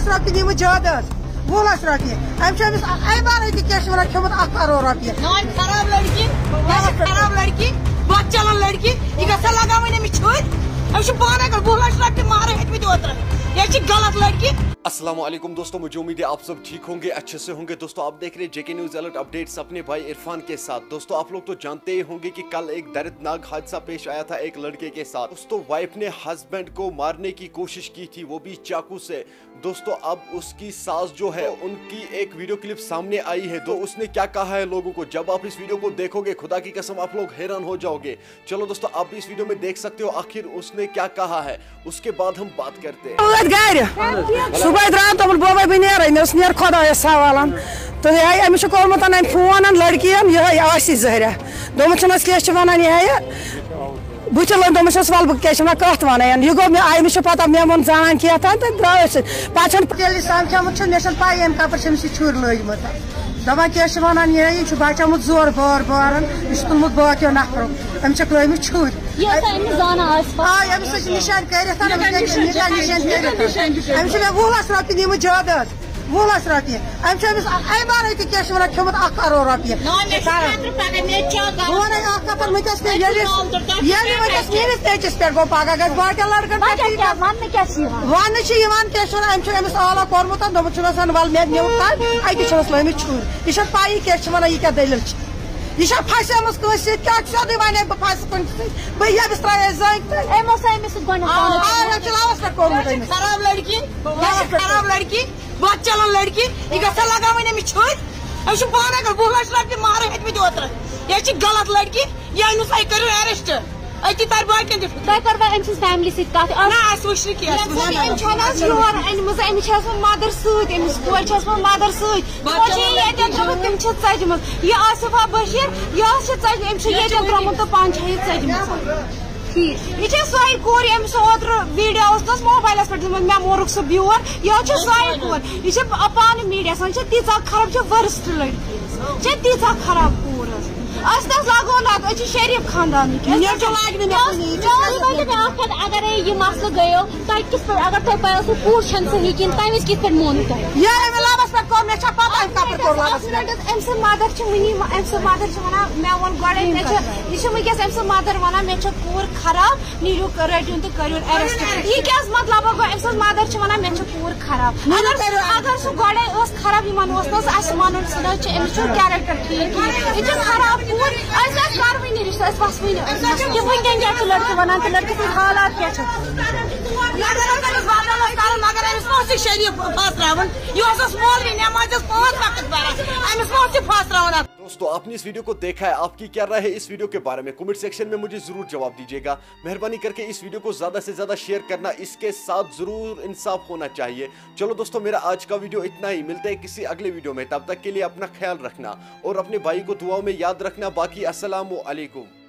लक्ष रॉपी नीम जायदाद 20 लाख रॉपी अमिस अबार क्या खमत 1 करोड़ रॉपी खराब लड़की बद चलान लड़की यह ग लगावन अमिस छुर अमिस पान 20 लाख रॉपी मारे हेतमित ओतर यह गलत लड़की। अस्सलाम वालेकुम दोस्तों, मुझे उम्मीद है आप सब ठीक होंगे, अच्छे से होंगे। दोस्तों आप देख रहे हैं जेके न्यूज़ अलर्ट अपडेट्स अपने भाई इरफान के साथ। दोस्तों आप लोग तो जानते ही होंगे कि कल एक दर्दनाक हादसा पेश आया था एक लड़के के साथ। दोस्तों वाइफ ने हस्बैंड को मारने की कोशिश की थी, वो भी चाकू से। दोस्तों अब उसकी सास जो है उनकी एक वीडियो क्लिप सामने आई है, तो उसने क्या कहा है लोगों को, जब आप इस वीडियो को देखोगे खुदा की कसम आप लोग हैरान हो जाओगे। चलो दोस्तों आप भी इस वीडियो में देख सकते हो आखिर उसने क्या कहा है, उसके बाद हम बात करते हैं। सुबह द्रान तो बोबे भी नेर खुदा सवाल तो अमिस कोर्मुत फोन लड़कियन यह जहर दोपस क्या वन यह बहुत दोपस वल बह क्या कत वन यह गो अमिस पता मे वो जान क्या तो द्रास पे समझामुत मे पाई अम कपर छुर लजमत दपान क्या वन यह बचामुत जोर बार बारन यह तुलमुत बाकियों नफरों अमिस लमित छुर अमिस निशान कर अमिस 20 लाख रॉपी नीम जायदाद 20 लाख रॉपी अमिस अबार क्या खमत 1 करोड़ रॉपी तेचस पे गो पगह गो बाकी लड़कन वन अमिस आला कोर्मुत दोपन वल मे न्यूत अत लमित छुर यह पाई क्या वन यह क्या दलील यह फसम क्या सोदे वन बह फस कुन बस त्रा खराब लड़की बद चलान लड़की यह ग लगावन अमिस छुर अमिस पान 20 लाख रॉपी मारे हेतमित ओतर यह गलत लड़की यह करू अरेस्ट अति तर बाकी फैमिली मदर सो मदर सम षजम यह आसिफा बशीर यह त्रोमुत तो पान यह सही कोर अमिस ओतर वीडियो मोबाइल पे मे मोरुक सह ब्योर यह सही कोर यह पान मीडिया तीजा खराब वर्स्ट लड़की तीजा खराब कोर लगो ना शरीफ खानदान अगर यह मसल गयो किस अगर तुम पे पूछ सही कि तमिस किस पे मोन मदर वन मे वो गई वनस मदर वन मे पूर खराब नीरू रटन तो करू अरेस्ट यह क्या मतलब गो अम मदर वन मे पूर खराब अगर सह गई खराब इन वन अमिस कैरेक्टर ठीक यह खराब पूर कार्रवाई रिश्ता वन क्या लड़के वन तो लड़के सद हालात क्या शरीफ फसरावन यह मोलवी नमाज 5 वक्त फसरावन। दोस्तों आपने इस वीडियो को देखा है, आपकी क्या राय है इस वीडियो के बारे में कमेंट सेक्शन में मुझे जरूर जवाब दीजिएगा। मेहरबानी करके इस वीडियो को ज्यादा से ज्यादा शेयर करना, इसके साथ जरूर इंसाफ होना चाहिए। चलो दोस्तों मेरा आज का वीडियो इतना ही, मिलते हैं किसी अगले वीडियो में, तब तक के लिए अपना ख्याल रखना और अपने भाई को दुआओं में याद रखना। बाकी अस्सलामु अलैकुम।